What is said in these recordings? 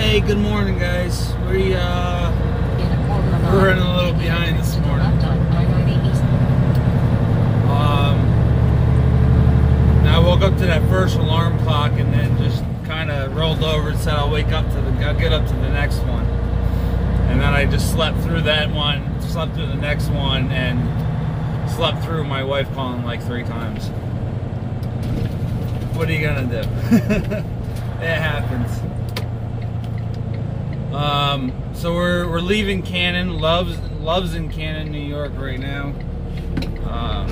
Hey, good morning, guys. We're running a little behind this morning. I woke up to that first alarm clock and then just kind of rolled over and said I'll get up to the next one. And then I just slept through that one, slept through the next one, and slept through my wife calling like 3 times. What are you gonna do? It happens. So we're leaving Cannon. Love's in Cannon, New York right now. I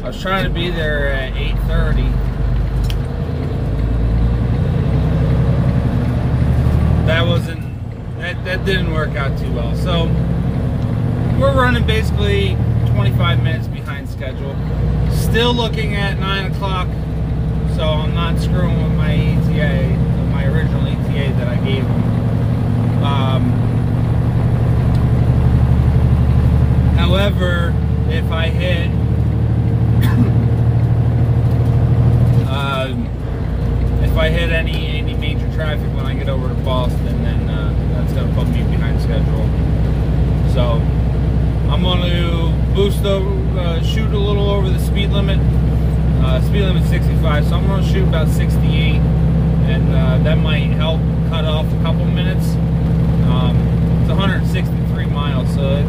was trying to be there at 8:30. That didn't work out too well. So we're running basically 25 minutes behind schedule. Still looking at 9 o'clock, so I'm not screwing with my ETA, my original ETA that I gave them. However, if I hit any major traffic when I get over to Boston, then that's gonna put me behind schedule. So I'm gonna boost over, shoot a little over the speed limit. Speed limit 65, so I'm gonna shoot about 68, and that might help cut off a couple minutes. It's 163 miles, so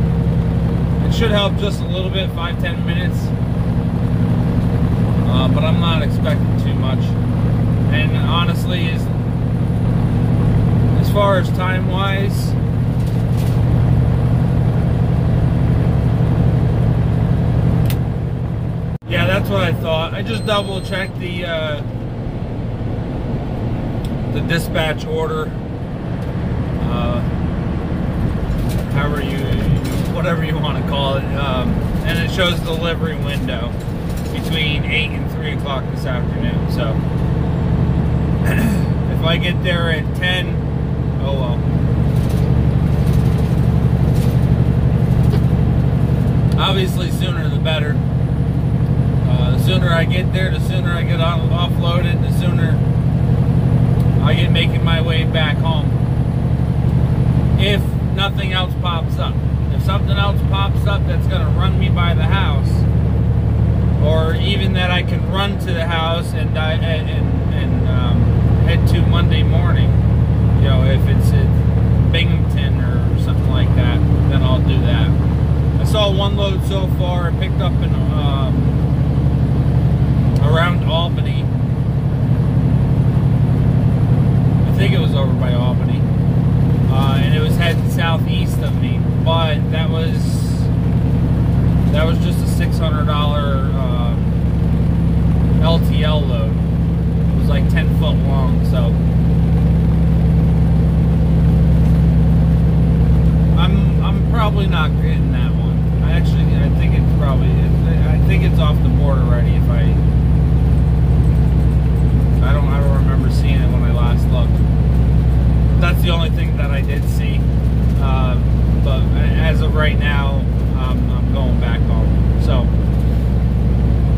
it should help just a little bit, 5-10 minutes. But I'm not expecting too much. And honestly, as far as time-wise, yeah, that's what I thought. I just double-checked the dispatch order, whatever you want to call it, and it shows the delivery window between 8 and 3 o'clock this afternoon. So if I get there at 10, oh well. Obviously, sooner the better. The sooner I get there, the sooner I get offloaded, the sooner I get making my way back home. If nothing else pops up. If something else pops up that's going to run me by the house, or even that I can run to the house and head to Monday morning, you know, if it's at Binghamton or something like that, then I'll do that. I saw one load so far. It picked up in around Albany. I think it was over by Albany, and it was heading southeast of me. But that was just a $600 LTL load. It was like 10 foot long, so I'm probably not getting that one. I think it's off the board already. I don't remember seeing it when I last looked. That's the only thing that I did see. But as of right now, I'm going back home. So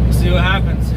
we'll see what happens.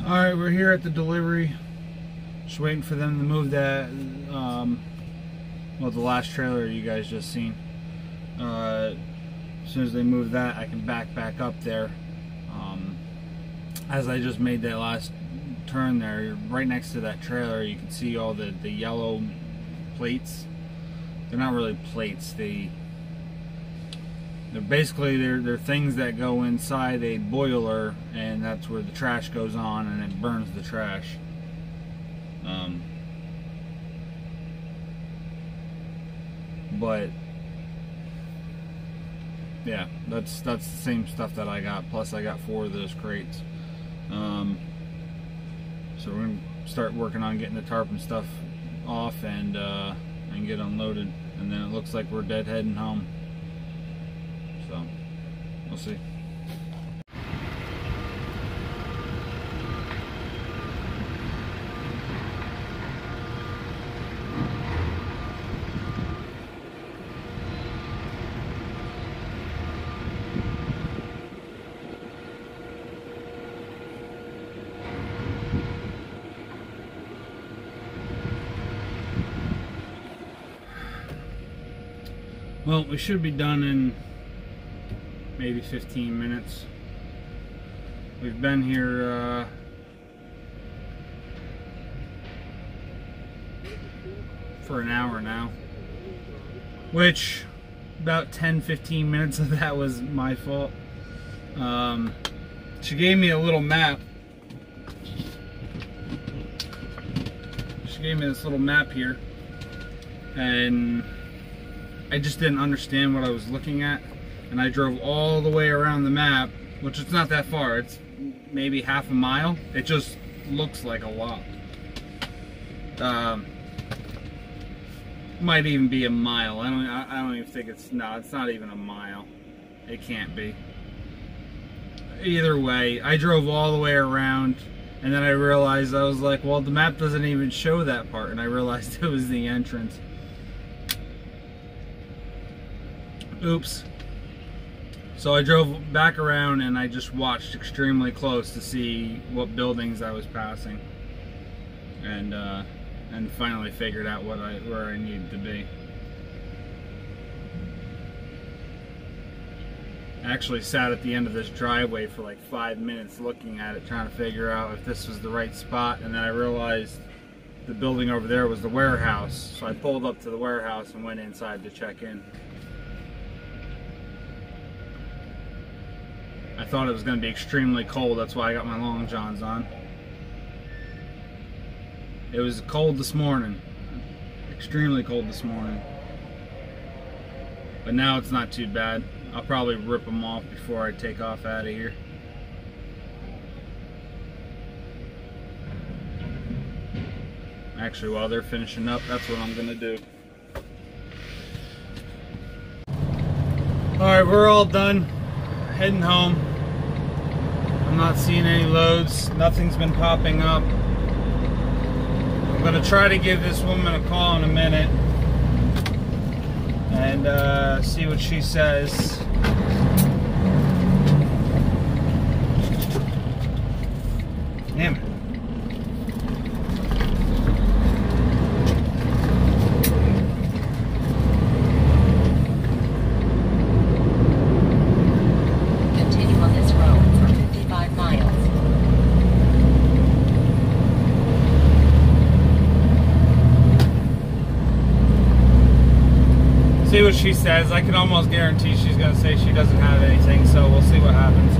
Alright, we're here at the delivery. Just waiting for them to move that, well, the last trailer you guys just seen. As soon as they move that, I can back up there. As I just made that last turn there, right next to that trailer, you can see all the yellow plates. They're not really plates. They're basically they're things that go inside a boiler, and that's where the trash goes on, and it burns the trash. But yeah, that's the same stuff that I got. Plus, I got 4 of those crates. So we're gonna start working on getting the tarp and stuff off and get unloaded, and then it looks like we're deadheading home. So we'll see. Well, we should be done in maybe 15 minutes. We've been here for an hour now, which about 10-15 minutes of that was my fault. She gave me a little map. She gave me this little map here, and I just didn't understand what I was looking at, and I drove all the way around the map, which is not that far. It's maybe half a mile. It just looks like a lot. Might even be a mile. I don't even think it's not even a mile. It can't be. Either way, I drove all the way around, and then I realized, I was like, well, the map doesn't even show that part, and I realized it was the entrance. Oops. So I drove back around, and I just watched extremely close to see what buildings I was passing, and finally figured out where I needed to be. I actually sat at the end of this driveway for like 5 minutes looking at it, trying to figure out if this was the right spot, and then I realized the building over there was the warehouse. So I pulled up to the warehouse and went inside to check in. I thought it was going to be extremely cold, that's why I got my long johns on. It was cold this morning, extremely cold this morning. But now it's not too bad. I'll probably rip them off before I take off out of here. Actually, while they're finishing up, that's what I'm going to do. Alright, we're all done. Heading home. I'm not seeing any loads. Nothing's been popping up. I'm going to try to give this woman a call in a minute and see what she says. Damn it. See what she says. I can almost guarantee she's going to say she doesn't have anything, so we'll see what happens.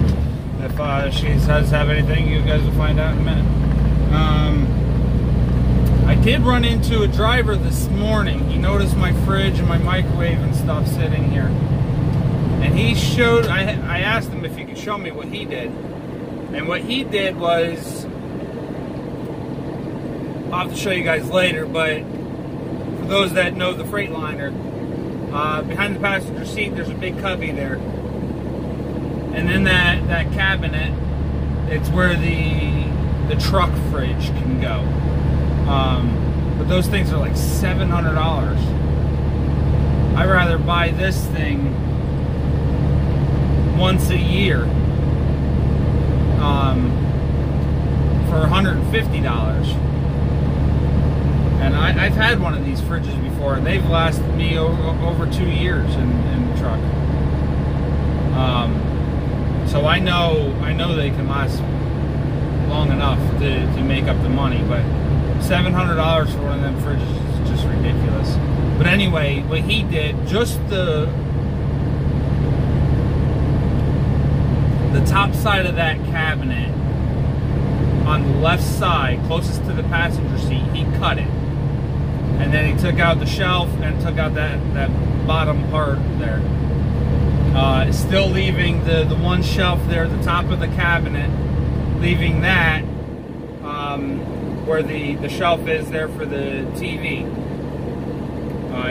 If she does have anything, you guys will find out in a minute. I did run into a driver this morning. He noticed my fridge and my microwave and stuff sitting here. And he showed, I asked him if he could show me what he did. And what he did was, I'll have to show you guys later, but for those that know the Freightliner, behind the passenger seat, there's a big cubby there. And then that cabinet, it's where the truck fridge can go. But those things are like $700. I'd rather buy this thing once a year for $150. And I've had one of these fridges before, and they've lasted me over 2 years in the truck. So I know they can last long enough to make up the money, but $700 for one of them fridges is just ridiculous. But anyway, what he did, just the top side of that cabinet on the left side, closest to the passenger seat, he cut it. And then he took out the shelf and took out that bottom part there. Still leaving the one shelf there at the top of the cabinet, leaving that where the shelf is there for the TV.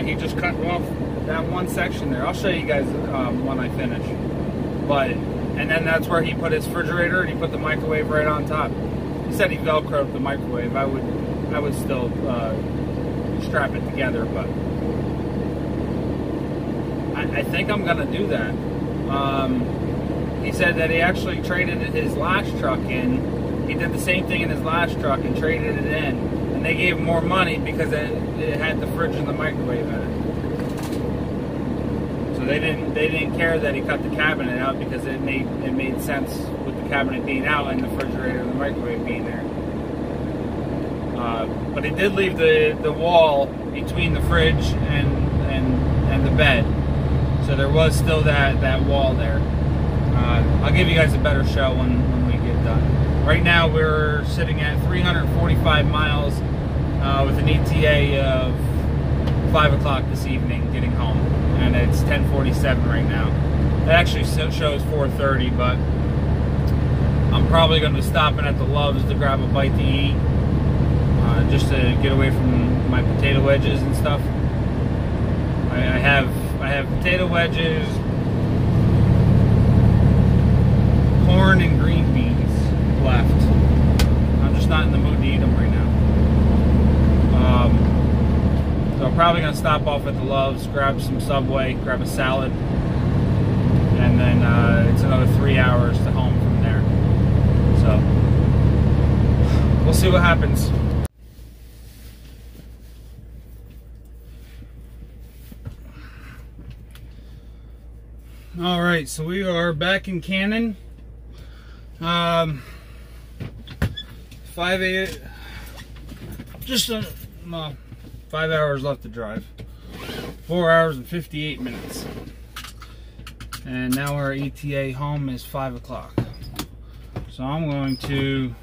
He just cut off that one section there. I'll show you guys when I finish. And then that's where he put his refrigerator, and he put the microwave right on top. He said he Velcroed the microwave. I would still strap it together, but I think I'm gonna do that. He said that he actually traded his last truck in. He did the same thing in his last truck and traded it in, and they gave him more money because it had the fridge and the microwave in it. So they didn't care that he cut the cabinet out, because it made sense with the cabinet being out and the refrigerator and the microwave being there. But he did leave the wall between the fridge and the bed. So there was still that wall there. I'll give you guys a better show when we get done. Right now we're sitting at 345 miles with an ETA of 5 o'clock this evening getting home. And it's 10:47 right now. It actually shows 4:30, but I'm probably going to be stopping at the Love's to grab a bite to eat. Just to get away from my potato wedges and stuff. I have potato wedges, corn, and green beans left. I'm just not in the mood to eat them right now. So I'm probably going to stop off at the Love's, grab some Subway, grab a salad, and then it's another 3 hours to home from there. So we'll see what happens. All right, so we are back in Cannon. 5 hours left to drive. 4 hours and 58 minutes. And now our ETA home is 5 o'clock. So I'm going to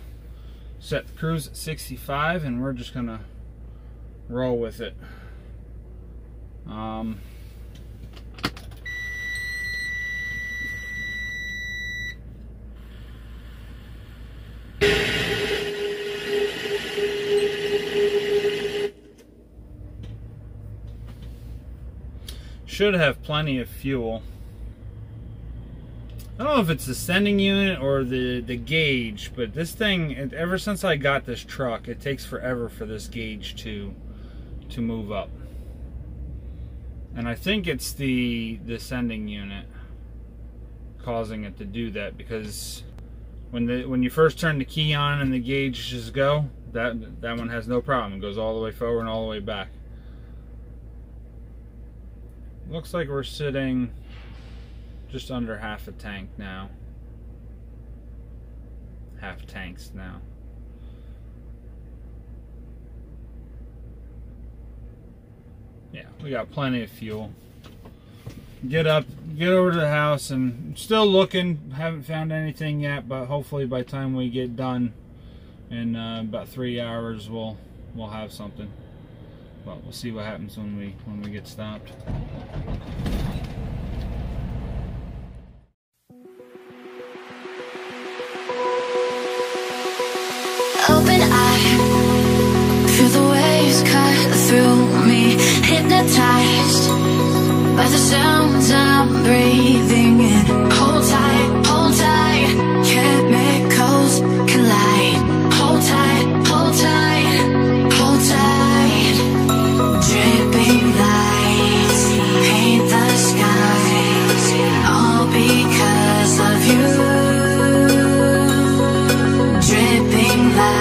set the cruise at 65, and we're just gonna roll with it. Should have plenty of fuel. I don't know if it's the sending unit or the gauge, but this thing, ever since I got this truck, it takes forever for this gauge to move up. And I think it's the sending unit causing it to do that, because when you first turn the key on and the gauges go, that one has no problem. It goes all the way forward and all the way back. Looks like we're sitting just under half a tank now. Half tanks now. Yeah, we got plenty of fuel. Get over to the house, and still looking. Haven't found anything yet, but hopefully by the time we get done in about 3 hours, we'll have something. Well, we'll see what happens when we get stopped. Open eye, feel the waves cut through me, hypnotized by the sounds I'm breathing in. Hold tight, chemicals collide. Hold tight, hold tight, hold tight. Dripping lights paint the skies, all because of you. Dripping lights.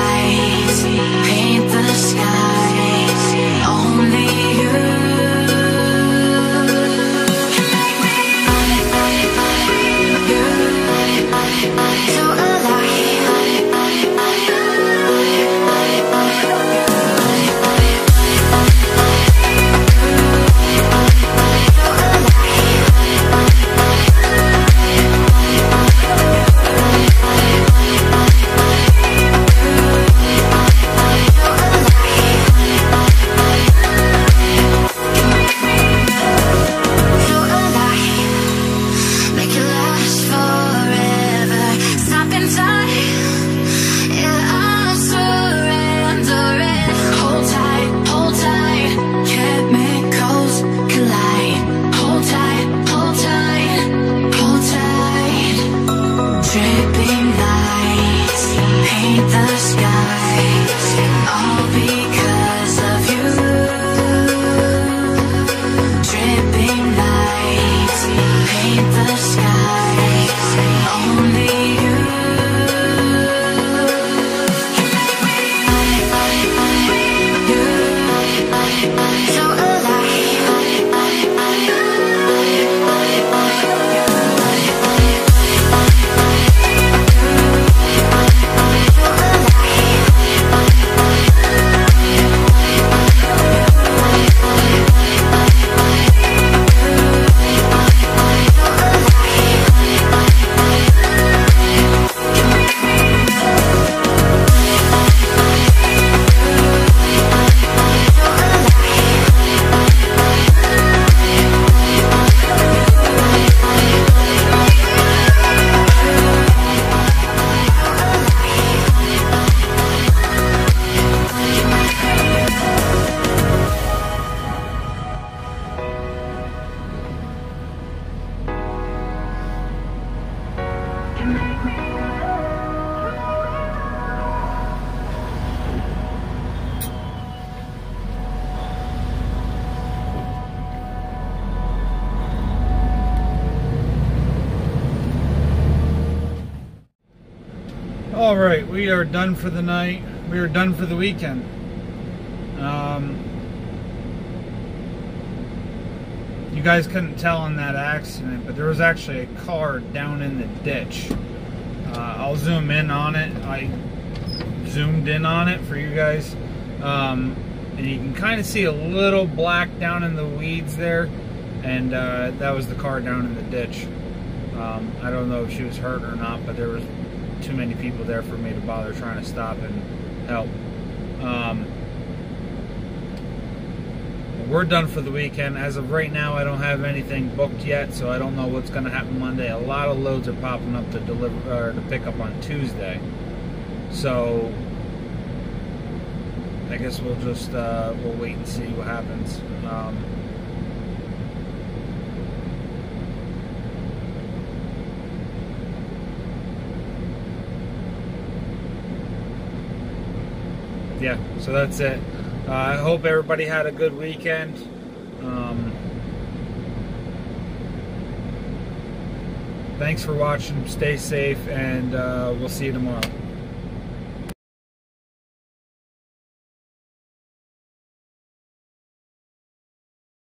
All right, we are done for the night. We are done for the weekend. You guys couldn't tell in that accident, but there was actually a car down in the ditch. I'll zoom in on it. I zoomed in on it for you guys. And you can kind of see a little black down in the weeds there. And that was the car down in the ditch. I don't know if she was hurt or not, but there was too many people there for me to bother trying to stop and help. We're done for the weekend. As of right now, I don't have anything booked yet, so I don't know what's going to happen Monday. A lot of loads are popping up to deliver or to pick up on Tuesday, so I guess we'll just we'll wait and see what happens. Yeah, so that's it. I hope everybody had a good weekend. Thanks for watching. Stay safe, and we'll see you tomorrow.